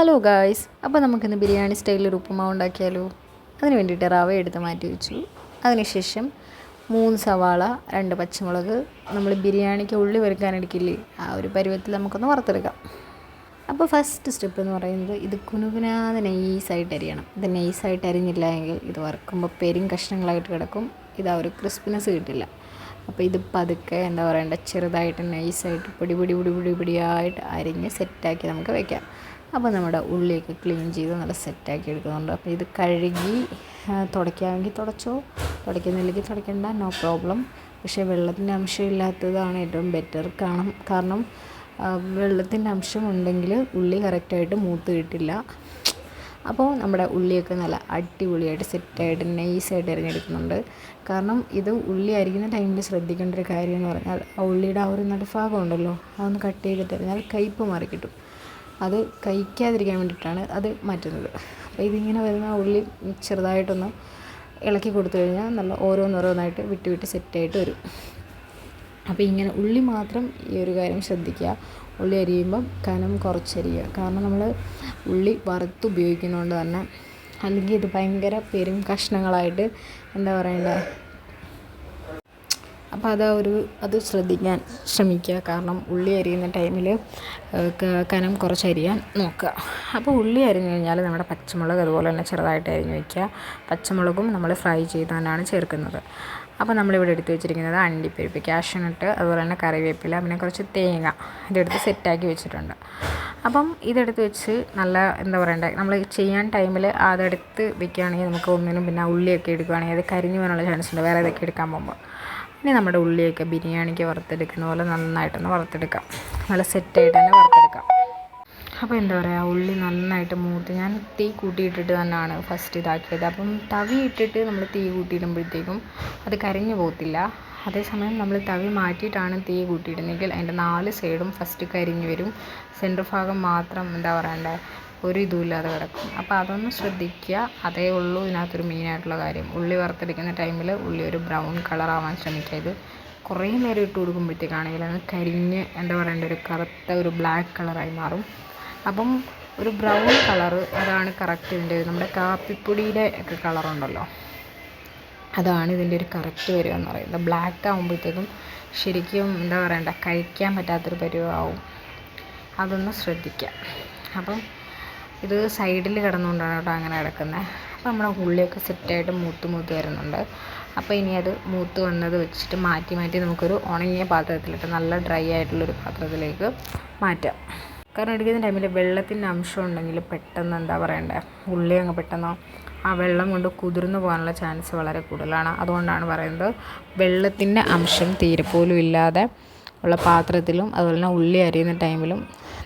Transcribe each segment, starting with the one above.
Hello guys, അപ്പോൾ നമുക്കിന്ന് ബിരിയാണി സ്റ്റൈലിൽ ഉപ്പുമാവ് ഉണ്ടാക്കിയാലോ? അതിന് വേണ്ടിയിട്ട് റവ എടുത്ത് മാറ്റി വെച്ചു. അതിനുശേഷം 3 സവാള, 2 പച്ചമുളക്, നമ്മൾ ബിരിയാണിക്ക് ഉള്ളി വറുക്കാൻ എടുക്കില്ലേ, ആ ഒരു പരുവത്തിൽ നമുക്കൊന്ന് വറുത്തെടുക്കാം. അപ്പോൾ ഫസ്റ്റ് സ്റ്റെപ്പ് എന്ന് പറയുന്നത് ഇത് കുനുകുനാന്ന് നൈസായിട്ട് അരിയണം. ഇത് നൈസായിട്ട് അരിഞ്ഞില്ല എങ്കിൽ ഇത് വറുക്കുമ്പോൾ പെരും കഷ്ണങ്ങളായിട്ട് കിടക്കും, ഇത് ആ ഒരു ക്രിസ്പിനെസ് കിട്ടില്ല. അപ്പോൾ ഇത് പതുക്കെ എന്താ പറയണ്ട, ചെറുതായിട്ട് നൈസായിട്ട് പൊടിയായിട്ട് അരിഞ്ഞ് സെറ്റാക്കി നമുക്ക് വയ്ക്കാം. അപ്പോൾ നമ്മുടെ ഉള്ളിയൊക്കെ ക്ലീൻ ചെയ്ത് നല്ല സെറ്റാക്കി എടുക്കുന്നുണ്ട്. അപ്പോൾ ഇത് കഴുകി തുടയ്ക്കാമെങ്കിൽ തുടച്ചോ, തുടയ്ക്കുന്നില്ലെങ്കിൽ തുടയ്ക്കണ്ട, നോ പ്രോബ്ലം. പക്ഷേ വെള്ളത്തിൻ്റെ അംശം ഇല്ലാത്തതാണ് ഏറ്റവും ബെറ്റർ. കാരണം വെള്ളത്തിൻ്റെ അംശം ഉണ്ടെങ്കിൽ ഉള്ളി കറക്റ്റായിട്ട് മൂത്ത് കിട്ടില്ല. അപ്പോൾ നമ്മുടെ ഉള്ളിയൊക്കെ നല്ല അടിപൊളിയായിട്ട് സെറ്റായിട്ട് നൈസായിട്ട് അരിഞ്ഞെടുക്കുന്നുണ്ട്. കാരണം ഇത് ഉള്ളി അരിക്കുന്ന ടൈമിൽ ശ്രദ്ധിക്കേണ്ട ഒരു കാര്യം എന്ന് പറഞ്ഞാൽ ആ ഉള്ളിയുടെ ആ ഒരു നടുഭാഗം ഉണ്ടല്ലോ, അതൊന്ന് കട്ട് ചെയ്തിട്ട് അരിഞ്ഞാൽ കയ്പ്പ് മാറി കിട്ടും. അത് കഴിക്കാതിരിക്കാൻ വേണ്ടിയിട്ടാണ് അത് മാറ്റുന്നത്. അപ്പോൾ ഇതിങ്ങനെ വരുന്ന ഉള്ളി ചെറുതായിട്ടൊന്ന് ഇളക്കി കൊടുത്തു കഴിഞ്ഞാൽ നല്ല ഓരോന്നോരോന്നായിട്ട് വിട്ട് സെറ്റായിട്ട് വരും. അപ്പോൾ ഇങ്ങനെ ഉള്ളി മാത്രം ഈ ഒരു കാര്യം ശ്രദ്ധിക്കുക, ഉള്ളി അരിയുമ്പം കനം കുറച്ചരിയുക. കാരണം നമ്മൾ ഉള്ളി വറുത്ത് ഉപയോഗിക്കുന്നതുകൊണ്ട് തന്നെ, അല്ലെങ്കിൽ ഇത് ഭയങ്കര പെരും കഷ്ണങ്ങളായിട്ട് എന്താ പറയണ്ടേ, അപ്പോൾ അത് ശ്രദ്ധിക്കാൻ ശ്രമിക്കുക. കാരണം ഉള്ളി അരിയുന്ന ടൈമിൽ കനം കുറച്ച് അരിയാൻ നോക്കുക. അപ്പോൾ ഉള്ളി അരിഞ്ഞു കഴിഞ്ഞാൽ നമ്മുടെ പച്ചമുളക് അതുപോലെ തന്നെ ചെറുതായിട്ട് അരിഞ്ഞ് വയ്ക്കുക. പച്ചമുളകും നമ്മൾ ഫ്രൈ ചെയ്ത് തന്നെയാണ് ചേർക്കുന്നത്. അപ്പോൾ നമ്മളിവിടെ എടുത്ത് വെച്ചിരിക്കുന്നത് അണ്ടിപ്പരിപ്പ്, കാഷ്യൂനട്ട്, അതുപോലെ തന്നെ കറിവേപ്പില, പിന്നെ കുറച്ച് തേങ്ങ ഇതെടുത്ത് സെറ്റാക്കി വെച്ചിട്ടുണ്ട്. അപ്പം ഇതെടുത്ത് വെച്ച് നല്ല എന്താ പറയണ്ടേ, നമ്മൾ ചെയ്യാൻ ടൈമിൽ അതെടുത്ത് വെക്കുകയാണെങ്കിൽ നമുക്ക് ഒന്നിനും, പിന്നെ ഉള്ളിയൊക്കെ എടുക്കുകയാണെങ്കിൽ അത് കരിഞ്ഞു പോകാനുള്ള ചാൻസ് ഉണ്ട് വേറെ ഇതൊക്കെ എടുക്കാൻ പോകുമ്പോൾ. ഇനി നമ്മുടെ ഉള്ളിയൊക്കെ ബിരിയാണിക്ക് വറുത്തെടുക്കുന്ന പോലെ നന്നായിട്ടൊന്ന് വറുത്തെടുക്കാം, നല്ല സെറ്റായിട്ട് തന്നെ വറുത്തെടുക്കാം. അപ്പോൾ എന്താ പറയുക, ഉള്ളി നന്നായിട്ട് മൂത്ത്, ഞാൻ തീ കൂട്ടിയിട്ടിട്ട് തന്നെയാണ് ഫസ്റ്റ് ഇതാക്കിയത്. അപ്പം തവി ഇട്ടിട്ട് നമ്മൾ തീ കൂട്ടിയിടുമ്പോഴത്തേക്കും അത് കരിഞ്ഞു പോകത്തില്ല. അതേസമയം നമ്മൾ തവി മാറ്റിയിട്ടാണ് തീ കൂട്ടിയിടുന്നെങ്കിൽ അതിൻ്റെ 4 സൈഡും ഫസ്റ്റ് കരിഞ്ഞു വരും, സെൻറ്റർ ഭാഗം മാത്രം എന്താ പറയണ്ടേ ഒരു ഇതുമില്ലാതെ കിടക്കും. അപ്പോൾ അതൊന്ന് ശ്രദ്ധിക്കുക, അതേ ഉള്ളൂ ഇതിനകത്തൊരു മെയിനായിട്ടുള്ള കാര്യം. ഉള്ളി വറുത്തെടുക്കുന്ന ടൈമിൽ ഉള്ളി ഒരു ബ്രൗൺ കളറാവാൻ ശ്രമിക്കുക. ഇത് കുറേ നേരം ഇട്ട് കൊടുക്കുമ്പോഴത്തേക്കാണെങ്കിൽ അത് കരിഞ്ഞ് എന്താ പറയണ്ടേ ഒരു കറുത്ത ഒരു ബ്ലാക്ക് കളറായി മാറും. അപ്പം ഒരു ബ്രൗൺ കളറ് അതാണ് കറക്റ്റ് ഇതിൻ്റെ, നമ്മുടെ കാപ്പിപ്പൊടിയുടെ ഒക്കെ കളറുണ്ടല്ലോ, അതാണ് ഇതിൻ്റെ ഒരു കറക്റ്റ് വരിക എന്ന് പറയുന്നത്. ബ്ലാക്ക് ആകുമ്പോഴത്തേക്കും ശരിക്കും എന്താ പറയണ്ട, കഴിക്കാൻ പറ്റാത്തൊരു പരുവമാവും. അതൊന്ന് ശ്രദ്ധിക്കുക. അപ്പം ഇത് സൈഡിൽ കിടന്നുകൊണ്ടാണ് കേട്ടോ അങ്ങനെ കിടക്കുന്നത്. അപ്പോൾ നമ്മുടെ ഉള്ളിയൊക്കെ സെറ്റായിട്ട് മൂത്ത് വരുന്നുണ്ട്. അപ്പോൾ ഇനി അത് മൂത്ത് വന്നത് വെച്ചിട്ട് മാറ്റി നമുക്കൊരു ഉണങ്ങിയ പാത്രത്തിലിട്ട് നല്ല ഡ്രൈ ആയിട്ടുള്ളൊരു പാത്രത്തിലേക്ക് മാറ്റാം. കാരണം എടുക്കുന്ന ടൈമിൽ വെള്ളത്തിൻ്റെ അംശം ഉണ്ടെങ്കിൽ പെട്ടെന്ന് എന്താ പറയണ്ടേ, ഉള്ളി അങ്ങ് പെട്ടെന്ന് ആ വെള്ളം കൊണ്ട് കുതിർന്നു പോകാനുള്ള ചാൻസ് വളരെ കൂടുതലാണ്. അതുകൊണ്ടാണ് പറയുന്നത് വെള്ളത്തിൻ്റെ അംശം തീരെ പോലും ഇല്ലാതെ ഉള്ള പാത്രത്തിലും അതുപോലെ തന്നെ ഉള്ളി അരിയുന്ന ടൈമിലും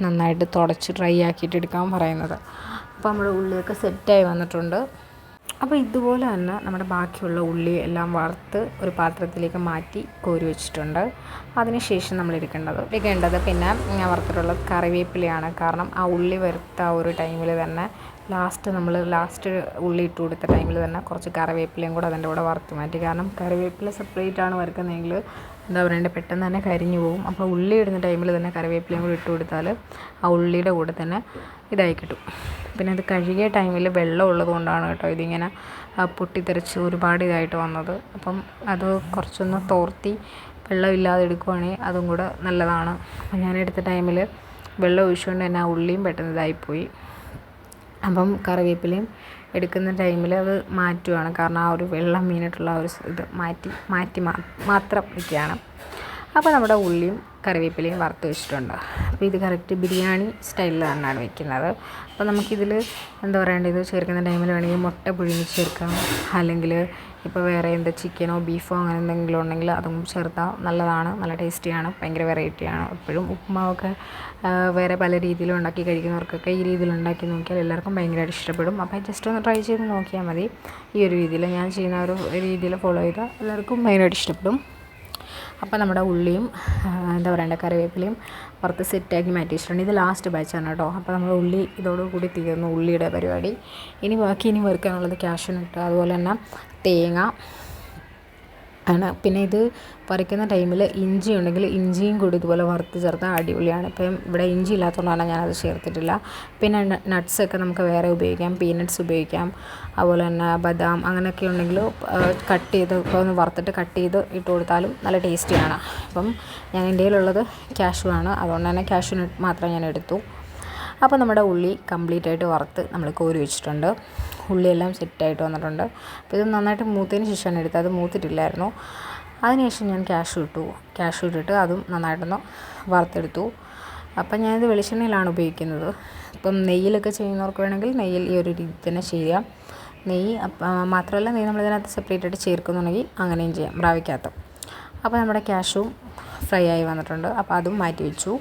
നന്നായിട്ട് തുടച്ച് ഡ്രൈ ആക്കിയിട്ട് എടുക്കാൻ പറയുന്നത്. അപ്പോൾ നമ്മുടെ ഉള്ളിയൊക്കെ സെറ്റായി വന്നിട്ടുണ്ട്. അപ്പോൾ ഇതുപോലെ തന്നെ നമ്മുടെ ബാക്കിയുള്ള ഉള്ളി എല്ലാം വറുത്ത് ഒരു പാത്രത്തിലേക്ക് മാറ്റി കോരി വെച്ചിട്ടുണ്ട്. അതിനുശേഷം നമ്മൾ എടുക്കേണ്ടത് പിന്നെ ഞാൻ വറുത്തിട്ടുള്ളത് കറിവേപ്പിലയാണ്. കാരണം ആ ഉള്ളി വറുത്ത ആ ഒരു ടൈമിൽ തന്നെ ലാസ്റ്റ് ഉള്ളി ഇട്ട് കൊടുത്ത ടൈമിൽ തന്നെ കുറച്ച് കറിവേപ്പിലയും കൂടെ അതിൻ്റെ കൂടെ വറുത്ത് മാറ്റി. കാരണം കറിവേപ്പില സെപ്പറേറ്റ് ആണ് വറുക്കുന്നതെങ്കിൽ എന്താ പറയണ്ടേ, പെട്ടെന്ന് തന്നെ കരിഞ്ഞു പോകും. അപ്പോൾ ഉള്ളി ഇടുന്ന ടൈമിൽ തന്നെ കറിവേപ്പിലയും കൂടി ഇട്ട് കൊടുത്താൽ ആ ഉള്ളിയുടെ കൂടെ തന്നെ ഇതായി കിട്ടും. പിന്നെ അത് കഴുകിയ ടൈമിൽ വെള്ളം ഉള്ളത് കൊണ്ടാണ് കേട്ടോ ഇതിങ്ങനെ പൊട്ടിത്തെറിച്ച് ഒരുപാട് ഇതായിട്ട് വന്നത്. അപ്പം അത് കുറച്ചൊന്ന് തോർത്തി വെള്ളമില്ലാതെ എടുക്കുവാണെങ്കിൽ അതും കൂടെ നല്ലതാണ്. അപ്പം ഞാനെടുത്ത ടൈമിൽ വെള്ളം ഒഴിച്ചുകൊണ്ട് തന്നെ ആ ഉള്ളിയും പെട്ടെന്ന് ഇതായിപ്പോയി. അപ്പം കറിവേപ്പിലയും എടുക്കുന്ന ടൈമിൽ അത് മാറ്റുവാണ്, കാരണം ആ ഒരു വെള്ളം വീണിട്ടുള്ള ആ ഒരു ഇത് മാറ്റി മാത്രം വയ്ക്കുകയാണ്. അപ്പോൾ നമ്മുടെ ഉള്ളിയും കറിവേപ്പിലയും വറുത്ത് വെച്ചിട്ടുണ്ട്. അപ്പോൾ ഇത് കറക്റ്റ് ബിരിയാണി സ്റ്റൈലിൽ തന്നെയാണ് വെക്കുന്നത്. അപ്പോൾ നമുക്കിതിൽ എന്താ പറയേണ്ടത്, ഇത് ചേർക്കുന്ന ടൈമിൽ വേണമെങ്കിൽ മുട്ട പുഴുങ്ങി ചേർക്കാം, അല്ലെങ്കിൽ ഇപ്പോൾ വേറെ എന്താ ചിക്കനോ ബീഫോ അങ്ങനെ എന്തെങ്കിലും ഉണ്ടെങ്കിൽ അതും ചേർത്താൽ നല്ലതാണ്, നല്ല ടേസ്റ്റിയാണ്, ഭയങ്കര വെറൈറ്റിയാണ്. എപ്പോഴും ഉപ്പുമാവൊക്കെ വേറെ പല രീതിയിലും ഉണ്ടാക്കി കഴിക്കുന്നവർക്കൊക്കെ ഈ രീതിയിൽ ഉണ്ടാക്കി നോക്കിയാൽ എല്ലാവർക്കും ഭയങ്കരമായിട്ട് ഇഷ്ടപ്പെടും. അപ്പോൾ ജസ്റ്റ് ഒന്ന് ട്രൈ ചെയ്ത് നോക്കിയാൽ മതി. ഈ ഒരു രീതിയിൽ ഞാൻ ചെയ്യുന്ന ഒരു രീതിയിൽ ഫോളോ ചെയ്താൽ എല്ലാവർക്കും ഭയങ്കരമായിട്ട് ഇഷ്ടപ്പെടും. അപ്പോൾ നമ്മുടെ ഉള്ളിയും എന്താ പറയണ്ടേ കറിവേപ്പിലയും വറുത്ത് സെറ്റാക്കി മാറ്റി വെച്ചിട്ടുണ്ട്. ഇത് ലാസ്റ്റ് ബാച്ചാണ് കേട്ടോ. അപ്പോൾ നമ്മൾ ഉള്ളി ഇതോടുകൂടി തീർന്നു ഉള്ളിയുടെ പരിപാടി. ഇനി വറുക്കാനുള്ളത് കാഷ്യൂനട്ട്, അതുപോലെ തന്നെ തേങ്ങ, ആണ്. പിന്നെ ഇത് പറിക്കുന്ന ടൈമിൽ ഇഞ്ചി ഉണ്ടെങ്കിൽ ഇഞ്ചിയും കൂടി ഇതുപോലെ വറുത്ത് ചേർത്താൽ അടിപൊളിയാണ്. ഇപ്പം ഇവിടെ ഇഞ്ചി ഇല്ലാത്തതുകൊണ്ടാണ് ഞാനത് ചേർത്തിട്ടില്ല. പിന്നെ നട്ട്സൊക്കെ നമുക്ക് വേറെ ഉപയോഗിക്കാം, പീനട്ട്സ് ഉപയോഗിക്കാം, അതുപോലെ തന്നെ ബദാം അങ്ങനെയൊക്കെ ഉണ്ടെങ്കിൽ കട്ട് ചെയ്ത് ഇപ്പോൾ ഒന്ന് വറുത്തിട്ട് കട്ട് ചെയ്ത് ഇട്ട് കൊടുത്താലും നല്ല ടേസ്റ്റിയാണ്. അപ്പം ഞാൻ എൻ്റെ കയ്യിലുള്ളത് കാഷ്യൂ ആണ്, അതുകൊണ്ട് തന്നെ കാഷ്യൂ നട്ട് മാത്രം ഞാൻ എടുത്തു. അപ്പോൾ നമ്മുടെ ഉള്ളി കംപ്ലീറ്റ് ആയിട്ട് വറുത്ത് നമ്മൾ കോരി വെച്ചിട്ടുണ്ട്. ഉള്ളിയെല്ലാം സെറ്റായിട്ട് വന്നിട്ടുണ്ട്. അപ്പോൾ ഇത് നന്നായിട്ട് മൂത്തതിന് ശേഷമാണ് എടുത്തത്, അത് മൂത്തിട്ടില്ലായിരുന്നു. അതിനുശേഷം ഞാൻ കാഷ്യൂ ഇട്ടിട്ട് അതും നന്നായിട്ടൊന്ന് വറുത്തെടുത്തു. അപ്പം ഞാനിത് വെളിച്ചെണ്ണയിലാണ് ഉപയോഗിക്കുന്നത്. ഇപ്പം നെയ്യിലൊക്കെ ചെയ്യുന്നവർക്ക് വേണമെങ്കിൽ നെയ്യിൽ ഈ ഒരു രീതി തന്നെ ചെയ്യാം. നെയ്യ് മാത്രമല്ല, നെയ്യ് നമ്മളിതിനകത്ത് സെപ്പറേറ്റ് ആയിട്ട് ചേർക്കുന്നുണ്ടെങ്കിൽ അങ്ങനെയും ചെയ്യാം റാവയ്ക്കകത്ത്. അപ്പോൾ നമ്മുടെ കാഷ്യൂ ഫ്രൈ ആയി വന്നിട്ടുണ്ട്. അപ്പോൾ അതും മാറ്റി വെച്ചു,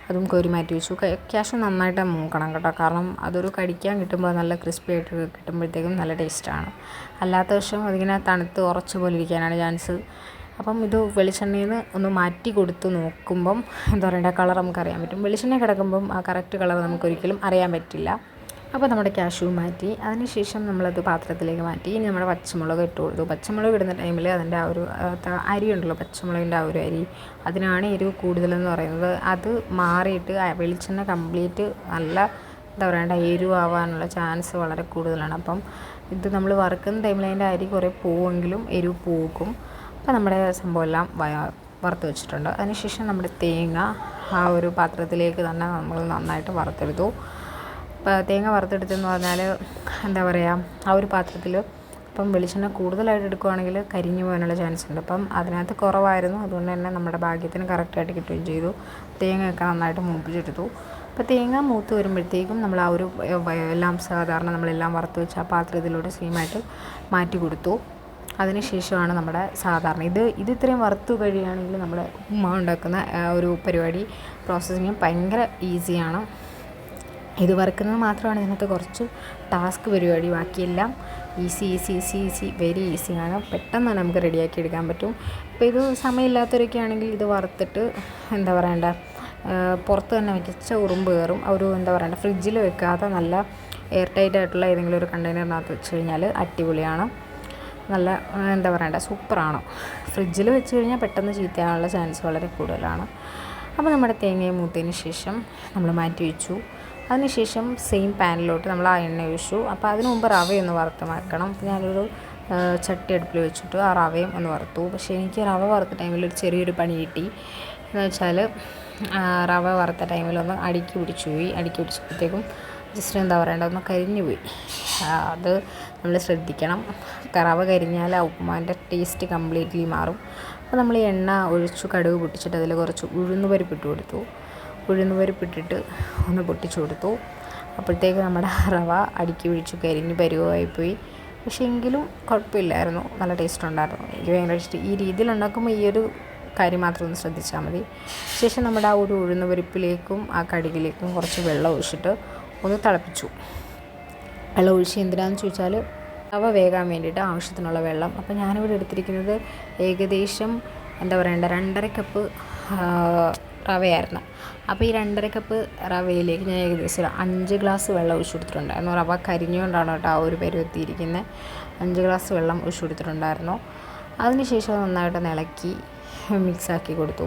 അതും കോരി മാറ്റി വെച്ചു. കാഷ്യൂ നന്നായിട്ട് മൂക്കണം കേട്ടോ, കാരണം അതൊരു കടിക്കാൻ കിട്ടുമ്പോൾ നല്ല ക്രിസ്പി ആയിട്ട് കിട്ടുമ്പോഴത്തേക്കും നല്ല ടേസ്റ്റാണ്. അല്ലാത്ത പക്ഷം അതിങ്ങനെ തണുത്ത് ഉറച്ച് പോലെ ഇരിക്കാനാണ് ചാൻസ്. അപ്പം ഇത് വെളിച്ചെണ്ണയിൽ നിന്ന് ഒന്ന് മാറ്റി കൊടുത്ത് നോക്കുമ്പം എന്താ പറയണ്ടേ, കളർ നമുക്കറിയാൻ പറ്റും. വെളിച്ചെണ്ണ കിടക്കുമ്പം ആ കറക്റ്റ് കളർ നമുക്കൊരിക്കലും അറിയാൻ പറ്റില്ല. അപ്പോൾ നമ്മുടെ കാഷ്യൂ മാറ്റി, അതിനുശേഷം നമ്മളത് പാത്രത്തിലേക്ക് മാറ്റി. ഇനി നമ്മുടെ പച്ചമുളക് ഇട്ട് കൊടുത്തു. പച്ചമുളക് ഇടുന്ന ടൈമിൽ അതിൻ്റെ ആ ഒരു അരി ഉണ്ടല്ലോ, പച്ചമുളകിൻ്റെ ആ ഒരു അരി, അതിനാണ് എരിവ് കൂടുതലെന്ന് പറയുന്നത്. അത് മാറിയിട്ട് വെളിച്ചെണ്ണ കംപ്ലീറ്റ് നല്ല എന്താ പറയണ്ട എരിവാകാനുള്ള ചാൻസ് വളരെ കൂടുതലാണ്. അപ്പം ഇത് നമ്മൾ വറുക്കുന്ന ടൈമിൽ അതിൻ്റെ അരി കുറേ പോവുമെങ്കിലും എരിവ് പോകും. അപ്പോൾ നമ്മുടെ സംഭവം എല്ലാം വറുത്ത് വെച്ചിട്ടുണ്ട്. അതിനുശേഷം നമ്മുടെ തേങ്ങ ആ ഒരു പാത്രത്തിലേക്ക് തന്നെ നമ്മൾ നന്നായിട്ട് വറുത്തെടുത്തു. തേങ്ങ വറുത്തെടുത്തെന്ന് പറഞ്ഞാൽ എന്താ പറയുക, ആ ഒരു പാത്രത്തിൽ ഇപ്പം വെളിച്ചെണ്ണ കൂടുതലായിട്ട് എടുക്കുകയാണെങ്കിൽ കരിഞ്ഞു പോകാനുള്ള ചാൻസ് ഉണ്ട്. അപ്പം അതിനകത്ത് കുറവായിരുന്നു, അതുകൊണ്ട് തന്നെ നമ്മുടെ ഭാഗ്യത്തിന് കറക്റ്റായിട്ട് കിട്ടുകയും ചെയ്തു. തേങ്ങയൊക്കെ നന്നായിട്ട് മൂപ്പിച്ചെടുത്തു. അപ്പോൾ തേങ്ങ മൂത്ത് വരുമ്പോഴത്തേക്കും നമ്മൾ ആ ഒരു എല്ലാം സാധാരണ നമ്മളെല്ലാം വറുത്ത് വെച്ച് ആ പാത്രത്തിലൂടെ സെയിമായിട്ട് മാറ്റി കൊടുത്തു. അതിനുശേഷമാണ് നമ്മുടെ സാധാരണ ഇത് ഇത്രയും വറുത്ത് കഴിയുകയാണെങ്കിൽ നമ്മുടെ ഉപ്പുമാവ് ഉണ്ടാക്കുന്ന ഒരു പരിപാടി പ്രോസസ്സിങ് ഭയങ്കര ഈസിയാണ്. ഇത് വറുക്കുന്നത് മാത്രമാണ് ഇതിനകത്ത് കുറച്ച് ടാസ്ക് പരിപാടി, ബാക്കിയെല്ലാം ഈസി വെരി ഈസിയാണ്. പെട്ടെന്ന് തന്നെ നമുക്ക് റെഡിയാക്കി എടുക്കാൻ പറ്റും. ഇപ്പോൾ ഇത് സമയമില്ലാത്തവരൊക്കെ ആണെങ്കിൽ ഇത് വറുത്തിട്ട് എന്താ പറയണ്ട, പുറത്ത് തന്നെ വെച്ച ഉറുമ്പ് കയറും. ഒരു എന്താ പറയണ്ട, ഫ്രിഡ്ജിൽ വെക്കാതെ നല്ല എയർ ടൈറ്റ് ആയിട്ടുള്ള ഏതെങ്കിലും ഒരു കണ്ടെയ്നറിനകത്ത് വെച്ച് കഴിഞ്ഞാൽ അടിപൊളിയാണ്. നല്ല എന്താ പറയണ്ട, സൂപ്പറാണ്. ഫ്രിഡ്ജിൽ വെച്ച് കഴിഞ്ഞാൽ പെട്ടെന്ന് ചീത്തയാകാനുള്ള ചാൻസ് വളരെ കൂടുതലാണ്. അപ്പോൾ നമ്മുടെ തേങ്ങയും മൂത്തതിന് ശേഷം നമ്മൾ മാറ്റി വെച്ചു. അതിനുശേഷം സെയിം പാനിലോട്ട് നമ്മൾ ആ എണ്ണ ഒഴിച്ചു. അപ്പോൾ അതിന് മുമ്പ് റവയൊന്ന് വറുത്ത് മാറ്റണം. അപ്പോൾ ഞാനൊരു ചട്ടി അടുപ്പിൽ വെച്ചിട്ട് ആ റവയും ഒന്ന് വറുത്തു. പക്ഷേ എനിക്ക് റവ വറുത്ത ടൈമിൽ ഒരു ചെറിയൊരു പണി കിട്ടി. എന്ന് വെച്ചാൽ റവ വറുത്ത ടൈമിലൊന്ന് അടുക്കി പിടിച്ചപ്പോഴത്തേക്കും ജസ്റ്റ് എന്താ പറയണ്ട, ഒന്ന് കരിഞ്ഞു പോയി. അത് നമ്മൾ ശ്രദ്ധിക്കണം. റവ കരിഞ്ഞാൽ ആ ഉപ്പുമാവിൻ്റെ ടേസ്റ്റ് കംപ്ലീറ്റ്ലി മാറും. അപ്പോൾ നമ്മൾ എണ്ണ ഒഴിച്ചു, കടുക് പൊട്ടിച്ചിട്ട് അതിൽ കുറച്ച് ഉഴുന്നുപരിപ്പ് ഇട്ട് കൊടുത്തു. ഉഴുന്നുപരിപ്പിട്ടിട്ട് ഒന്ന് പൊട്ടിച്ചു കൊടുത്തു. അപ്പോഴത്തേക്ക് നമ്മുടെ റവ അടുക്കി പിടിച്ചു കരിഞ്ഞ് പരുവമായിപ്പോയി. പക്ഷേ എങ്കിലും കുഴപ്പമില്ലായിരുന്നു, നല്ല ടേസ്റ്റ് ഉണ്ടായിരുന്നു. എനിക്ക് ഭയങ്കര ഇഷ്ടം. ഈ രീതിയിൽ ഉണ്ടാക്കുമ്പോൾ ഈ ഒരു കാര്യം മാത്രം ഒന്ന് ശ്രദ്ധിച്ചാൽ മതി. ശേഷം നമ്മുടെ ആ ഒരു ഉഴുന്നുപരിപ്പിലേക്കും ആ കടുകിലേക്കും കുറച്ച് വെള്ളം ഒഴിച്ചിട്ട് ഒന്ന് തിളപ്പിച്ചു. വെള്ളം ഒഴിച്ച് എന്തിനാണെന്ന് ചോദിച്ചാൽ റവ വേകാൻ വേണ്ടിയിട്ട് ആവശ്യത്തിനുള്ള വെള്ളം. അപ്പോൾ ഞാനിവിടെ എടുത്തിരിക്കുന്നത് ഏകദേശം എന്താ പറയണ്ട 2.5 കപ്പ് റവയായിരുന്നു. അപ്പോൾ ഈ 2.5 കപ്പ് റവയിലേക്ക് ഞാൻ ഏകദേശം 5 ഗ്ലാസ് വെള്ളം ഒഴിച്ചു കൊടുത്തിട്ടുണ്ടായിരുന്നു. റവ കരിഞ്ഞുകൊണ്ടാണ് കേട്ടോ ആ ഒരു പരുവത്തിയിരിക്കുന്നത്. 5 ഗ്ലാസ് വെള്ളം ഒഴിച്ചു കൊടുത്തിട്ടുണ്ടായിരുന്നു. അതിനുശേഷം നന്നായിട്ട് ഇളക്കി മിക്സാക്കി കൊടുത്തു.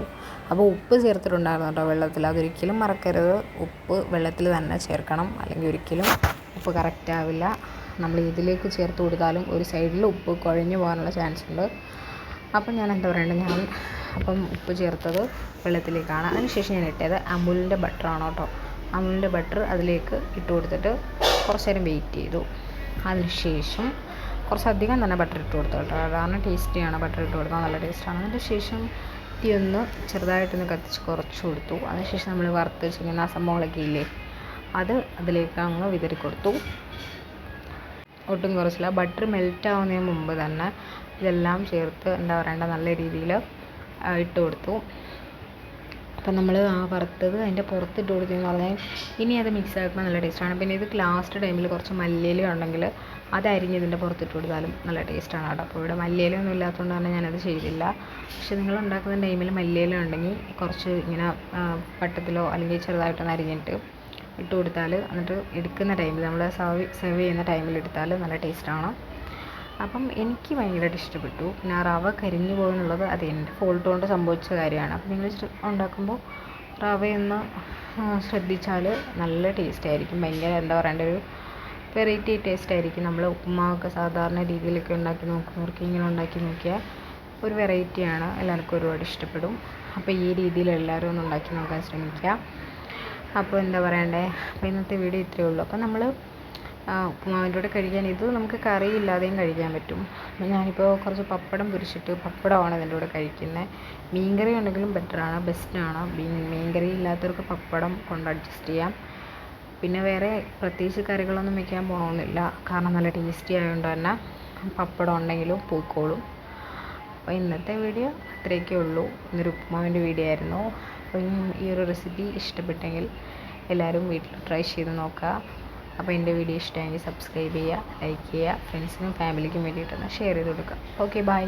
അപ്പോൾ ഉപ്പ് ചേർത്തിട്ടുണ്ടായിരുന്നു കേട്ടോ വെള്ളത്തിൽ. അതൊരിക്കലും മറക്കരുത്, ഉപ്പ് വെള്ളത്തിൽ തന്നെ ചേർക്കണം, അല്ലെങ്കിൽ ഒരിക്കലും ഉപ്പ് കറക്റ്റ് ആവില്ല. നമ്മൾ ഇതിലേക്ക് ചേർത്ത് കൊടുത്താലും ഒരു സൈഡിൽ ഉപ്പ് കുഴഞ്ഞു പോകാനുള്ള ചാൻസ് ഉണ്ട്. അപ്പം ഞാൻ എന്താ പറയണ്ടത്, അപ്പം ഉപ്പ് ചേർത്തത് വെള്ളത്തിലേക്കാണ്. അതിനുശേഷം ഞാൻ ഇട്ടത് അമൂലിൻ്റെ ബട്ടറാണ് കേട്ടോ. അമൂലിൻ്റെ ബട്ടർ അതിലേക്ക് ഇട്ട് കൊടുത്തിട്ട് കുറച്ച് നേരം വെയിറ്റ് ചെയ്തു. അതിനുശേഷം കുറച്ചധികം തന്നെ ബട്ടർ ഇട്ട് കൊടുത്തു കേട്ടോ, കാരണം ടേസ്റ്റിയാണ്. ബട്ടർ ഇട്ട് കൊടുത്താൽ നല്ല ടേസ്റ്റാണ്. അതിന് ശേഷം തീ ഒന്ന് ചെറുതായിട്ടൊന്ന് കത്തിച്ച് കുറച്ച് കൊടുത്തു. അതിനുശേഷം നമ്മൾ വറുത്ത് വെച്ചിരിക്കുന്ന ആ സംഭവങ്ങളൊക്കെ ഇല്ലേ, അത് അതിലേക്ക് അങ്ങ് വിതറി കൊടുത്തു. ഒട്ടും കുറച്ചില്ല. ബട്ടർ മെൽറ്റ് ആവുന്നതിന് മുമ്പ് തന്നെ ഇതെല്ലാം ചേർത്ത് എന്താ പറയണ്ട നല്ല രീതിയിൽ ഇട്ട് കൊടുത്തു. അപ്പം നമ്മൾ ആ വറുത്തത് അതിൻ്റെ പുറത്തിട്ട് കൊടുത്തതെന്ന് പറഞ്ഞാൽ ഇനി അത് മിക്സ് ആക്കുമ്പോൾ നല്ല ടേസ്റ്റാണ്. പിന്നെ ഇത് ലാസ്റ്റ് ടൈമിൽ കുറച്ച് മല്ലിയില ഉണ്ടെങ്കിൽ അത് അരിഞ്ഞതിൻ്റെ പുറത്തിട്ട് കൊടുത്താലും നല്ല ടേസ്റ്റാണ് കേട്ടോ. അപ്പോൾ ഇവിടെ മല്ലിയിലൊന്നും ഇല്ലാത്തതുകൊണ്ട് തന്നെ ഞാനത് ചെയ്തില്ല. പക്ഷേ നിങ്ങൾ ഉണ്ടാക്കുന്ന ടൈമിൽ മല്ലിയില ഉണ്ടെങ്കിൽ കുറച്ച് ഇങ്ങനെ വട്ടത്തിലോ അല്ലെങ്കിൽ ചെറുതായിട്ടൊന്ന് അരിഞ്ഞിട്ട് ഇട്ട് കൊടുത്താൽ, എന്നിട്ട് എടുക്കുന്ന ടൈമിൽ നമ്മൾ സെർവ് ചെയ്യുന്ന ടൈമിൽ എടുത്താൽ നല്ല ടേസ്റ്റാണ്. അപ്പം എനിക്ക് ഭയങ്കരമായിട്ട് ഇഷ്ടപ്പെട്ടു. പിന്നെ ആ റവ കരിഞ്ഞു പോകുന്നുള്ളത് അത് എൻ്റെ ഫോൾട്ട് കൊണ്ട് സംഭവിച്ച കാര്യമാണ്. അപ്പം നിങ്ങൾ ഉണ്ടാക്കുമ്പോൾ റവയൊന്ന് ശ്രദ്ധിച്ചാൽ നല്ല ടേസ്റ്റ് ആയിരിക്കും. ഭയങ്കര എന്താ പറയേണ്ട ഒരു വെറൈറ്റി ടേസ്റ്റ് ആയിരിക്കും. നമ്മൾ ഉപ്പുമാവൊക്കെ സാധാരണ രീതിയിലൊക്കെ ഉണ്ടാക്കി നോക്കുന്നവർക്ക് ഇങ്ങനെ ഉണ്ടാക്കി നോക്കിയാൽ ഒരു വെറൈറ്റിയാണ്, എല്ലാവർക്കും ഒരുപാട് ഇഷ്ടപ്പെടും. അപ്പോൾ ഈ രീതിയിൽ എല്ലാവരും ഒന്ന് ഉണ്ടാക്കി നോക്കാൻ ശ്രമിക്കുക. അപ്പോൾ എന്താ പറയണ്ടേ, അപ്പോൾ ഇന്നത്തെ വീഡിയോ ഇത്രയേ ഉള്ളൂ. അപ്പോൾ നമ്മൾ ഉപ്പുമാവിൻ്റെ കൂടെ കഴിക്കാൻ ഇത് നമുക്ക് കറിയില്ലാതെയും കഴിക്കാൻ പറ്റും. അപ്പോൾ ഞാനിപ്പോൾ കുറച്ച് പപ്പടം പൊരിച്ചിട്ട് പപ്പടമാണ് ഇതിൻ്റെ കൂടെ കഴിക്കുന്നത്. മീൻകറി ഉണ്ടെങ്കിലും ബെറ്ററാണ്, ബെസ്റ്റാണ്. മീൻകറി ഇല്ലാത്തവർക്ക് പപ്പടം കൊണ്ട് അഡ്ജസ്റ്റ് ചെയ്യാം. പിന്നെ വേറെ പ്രത്യേകിച്ച് കറികളൊന്നും വയ്ക്കാൻ പോകണമെന്നില്ല, കാരണം നല്ല ടേസ്റ്റി ആയതുകൊണ്ട് തന്നെ പപ്പടം ഉണ്ടെങ്കിലും പോയിക്കോളും. അപ്പോൾ ഇന്നത്തെ വീഡിയോ അത്രയൊക്കെ ഉള്ളൂ. ഇന്നൊരു ഉപ്പുമാവിൻ്റെ വീഡിയോ ആയിരുന്നു. അപ്പോൾ ഈ ഒരു റെസിപ്പി ഇഷ്ടപ്പെട്ടെങ്കിൽ എല്ലാവരും വീട്ടിൽ ട്രൈ ചെയ്ത് നോക്കുക. അപ്പോൾ എൻ്റെ വീഡിയോ ഇഷ്ടമെങ്കിൽ സബ്സ്ക്രൈബ് ചെയ്യുക, ലൈക്ക് ചെയ്യുക, ഫ്രണ്ട്സിനും ഫാമിലിക്കും വേണ്ടിയിട്ടൊന്ന് ഷെയർ ചെയ്ത് കൊടുക്കുക. Okay, by.